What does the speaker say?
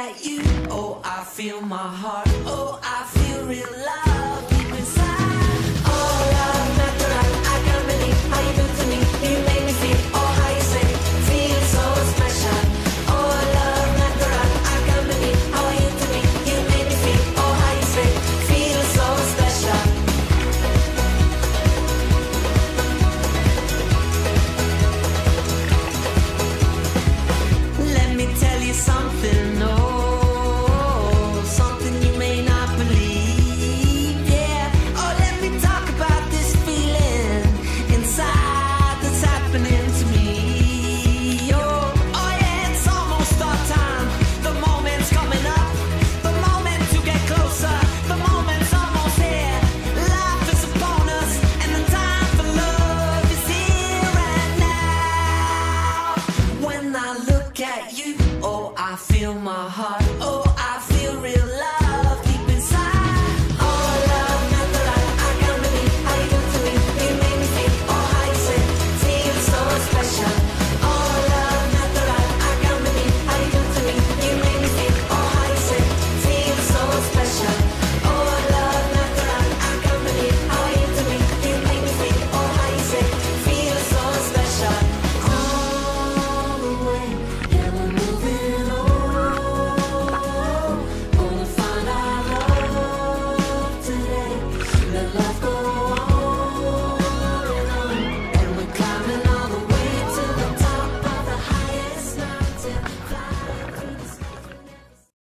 at you, oh, I feel my heart, oh, I feel real love deep inside. Oh, love, natural, I can't believe how you do to me. You make me feel, oh, how you say, feel so special. Oh, love, natural, I can't believe how you to me. You make me feel, oh, how you say, feel so special. Let me tell you something, oh, something you may not believe, yeah. Oh, let me talk about this feeling inside that's happening to me. Oh, oh yeah, it's almost our time. The moment's coming up, the moment to get closer, the moment's almost here. Life is upon us, and the time for love is here and now. When I look at you, oh, I feel my heart,